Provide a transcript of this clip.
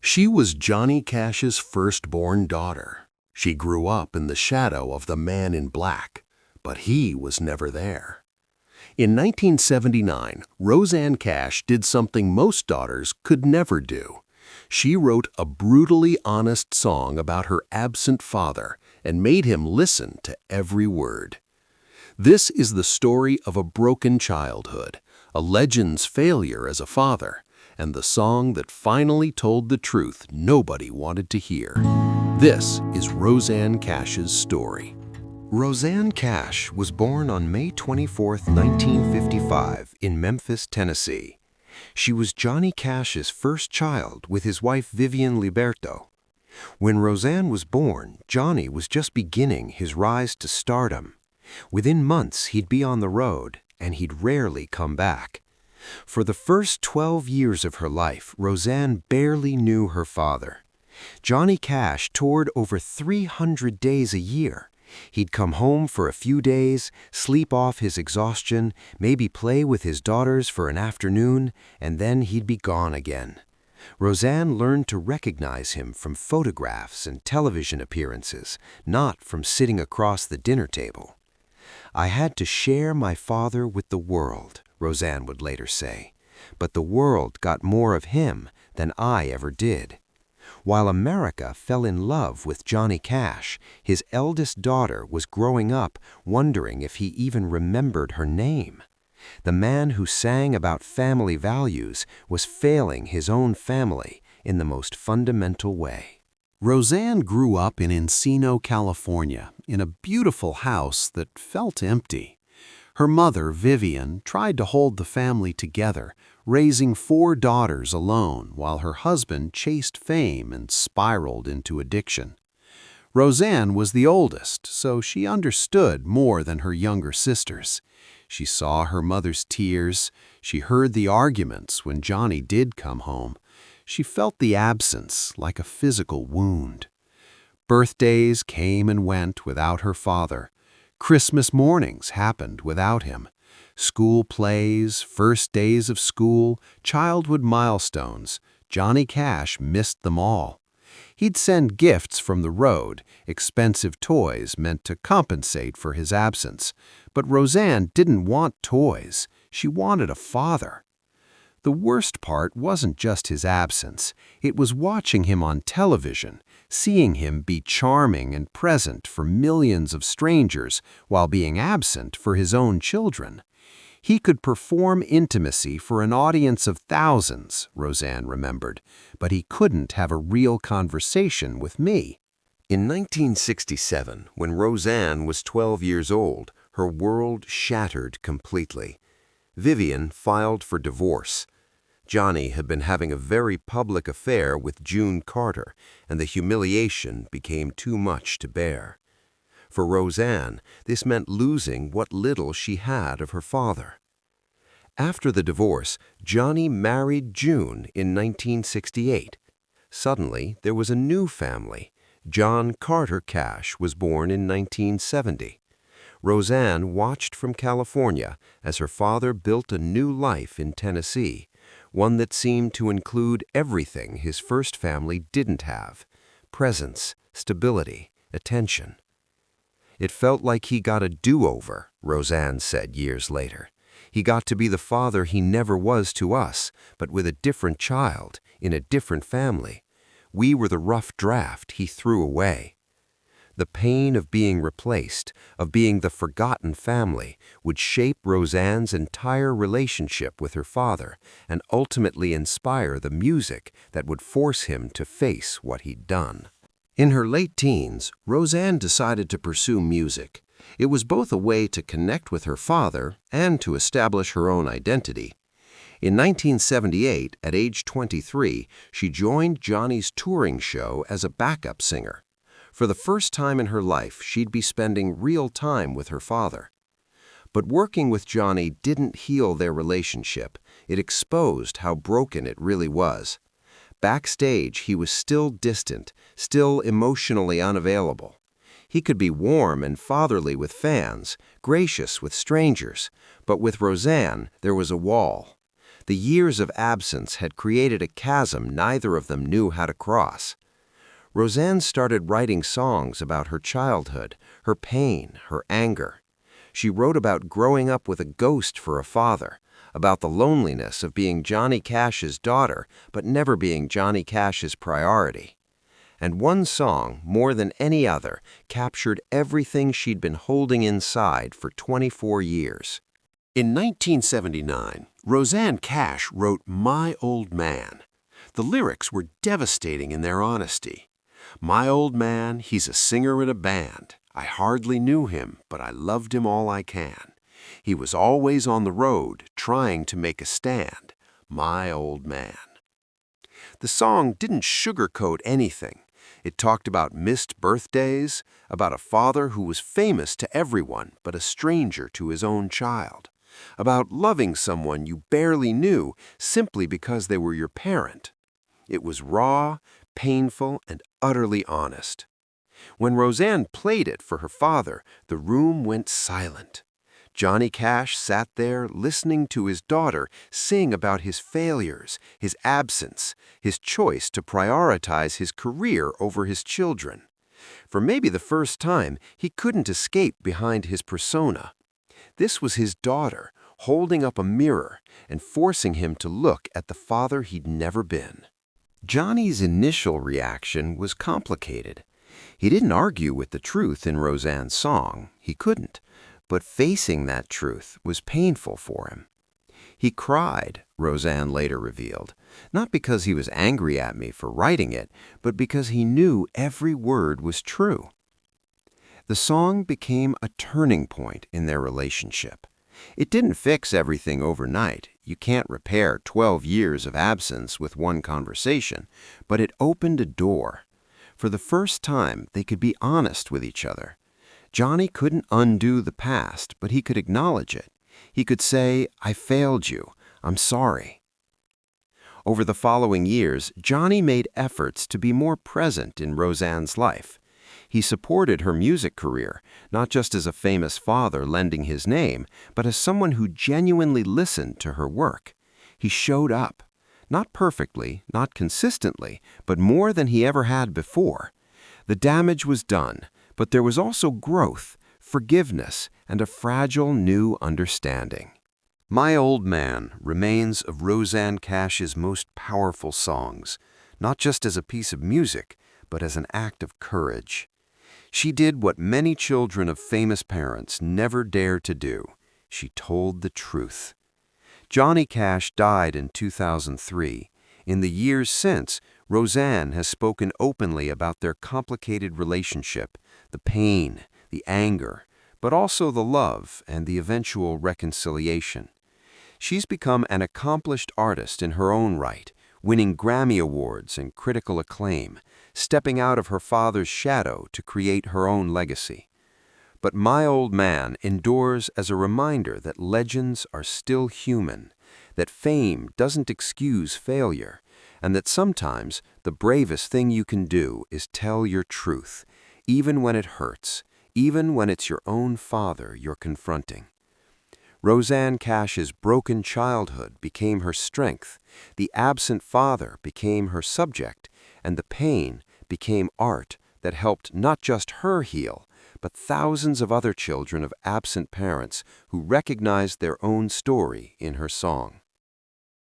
She was Johnny Cash's firstborn daughter. She grew up in the shadow of the man in black, but he was never there. In 1979, Rosanne Cash did something most daughters could never do. She wrote a brutally honest song about her absent father and made him listen to every word. This is the story of a broken childhood, a legend's failure as a father, and the song that finally told the truth nobody wanted to hear. This is Rosanne Cash's story. Rosanne Cash was born on May 24, 1955, in Memphis, Tennessee. She was Johnny Cash's first child with his wife Vivian Liberto. When Rosanne was born, Johnny was just beginning his rise to stardom. Within months, he'd be on the road, and he'd rarely come back. For the first 12 years of her life, Rosanne barely knew her father. Johnny Cash toured over 300 days a year. He'd come home for a few days, sleep off his exhaustion, maybe play with his daughters for an afternoon, and then he'd be gone again. Rosanne learned to recognize him from photographs and television appearances, not from sitting across the dinner table. "I had to share my father with the world," Rosanne would later say, "but the world got more of him than I ever did." While America fell in love with Johnny Cash, his eldest daughter was growing up wondering if he even remembered her name. The man who sang about family values was failing his own family in the most fundamental way. Rosanne grew up in Encino, California, in a beautiful house that felt empty. Her mother, Vivian, tried to hold the family together, raising 4 daughters alone while her husband chased fame and spiraled into addiction. Rosanne was the oldest, so she understood more than her younger sisters. She saw her mother's tears. She heard the arguments when Johnny did come home. She felt the absence like a physical wound. Birthdays came and went without her father. Christmas mornings happened without him. School plays, first days of school, childhood milestones. Johnny Cash missed them all. He'd send gifts from the road, expensive toys meant to compensate for his absence. But Rosanne didn't want toys. She wanted a father. The worst part wasn't just his absence. It was watching him on television, seeing him be charming and present for millions of strangers while being absent for his own children. He could perform intimacy for an audience of thousands, Rosanne remembered, but he couldn't have a real conversation with me. In 1967, when Rosanne was 12 years old, her world shattered completely. Vivian filed for divorce. Johnny had been having a very public affair with June Carter, and the humiliation became too much to bear. For Rosanne, this meant losing what little she had of her father. After the divorce, Johnny married June in 1968. Suddenly, there was a new family. John Carter Cash was born in 1970. Rosanne watched from California as her father built a new life in Tennessee, one that seemed to include everything his first family didn't have: presence, stability, attention. "It felt like he got a do-over," Rosanne said years later. "He got to be the father he never was to us, but with a different child, in a different family. We were the rough draft he threw away." The pain of being replaced, of being the forgotten family, would shape Rosanne's entire relationship with her father and ultimately inspire the music that would force him to face what he'd done. In her late teens, Rosanne decided to pursue music. It was both a way to connect with her father and to establish her own identity. In 1978, at age 23, she joined Johnny's touring show as a backup singer. For the first time in her life, she'd be spending real time with her father. But working with Johnny didn't heal their relationship. It exposed how broken it really was. Backstage, he was still distant, still emotionally unavailable. He could be warm and fatherly with fans, gracious with strangers, but with Rosanne, there was a wall. The years of absence had created a chasm neither of them knew how to cross. Rosanne started writing songs about her childhood, her pain, her anger. She wrote about growing up with a ghost for a father, about the loneliness of being Johnny Cash's daughter but never being Johnny Cash's priority. And one song, more than any other, captured everything she'd been holding inside for 24 years. In 1979, Rosanne Cash wrote My Old Man. The lyrics were devastating in their honesty. My old man, he's a singer in a band. I hardly knew him, but I loved him all I can. He was always on the road, trying to make a stand. My old man. The song didn't sugarcoat anything. It talked about missed birthdays, about a father who was famous to everyone but a stranger to his own child, about loving someone you barely knew simply because they were your parent. It was raw, painful, and utterly honest. When Rosanne played it for her father, the room went silent. Johnny Cash sat there listening to his daughter sing about his failures, his absence, his choice to prioritize his career over his children. For maybe the first time, he couldn't escape behind his persona. This was his daughter, holding up a mirror and forcing him to look at the father he'd never been. Johnny's initial reaction was complicated. He didn't argue with the truth in Rosanne's song. He couldn't. But facing that truth was painful for him. He cried, Rosanne later revealed, not because he was angry at me for writing it, but because he knew every word was true. The song became a turning point in their relationship. It didn't fix everything overnight. You can't repair 12 years of absence with one conversation, but it opened a door. For the first time, they could be honest with each other. Johnny couldn't undo the past, but he could acknowledge it. He could say, I failed you. I'm sorry. Over the following years, Johnny made efforts to be more present in Rosanne's life. He supported her music career, not just as a famous father lending his name, but as someone who genuinely listened to her work. He showed up. Not perfectly, not consistently, but more than he ever had before. The damage was done, but there was also growth, forgiveness, and a fragile new understanding. My Old Man remains of Rosanne Cash's most powerful songs, not just as a piece of music, but as an act of courage. She did what many children of famous parents never dare to do. She told the truth. Johnny Cash died in 2003. In the years since, Rosanne has spoken openly about their complicated relationship, the pain, the anger, but also the love and the eventual reconciliation. She's become an accomplished artist in her own right, winning Grammy Awards and critical acclaim, stepping out of her father's shadow to create her own legacy. But My Old Man endures as a reminder that legends are still human, that fame doesn't excuse failure, and that sometimes the bravest thing you can do is tell your truth, even when it hurts, even when it's your own father you're confronting. Rosanne Cash's broken childhood became her strength, the absent father became her subject, and the pain became art that helped not just her heal, but thousands of other children of absent parents who recognized their own story in her song.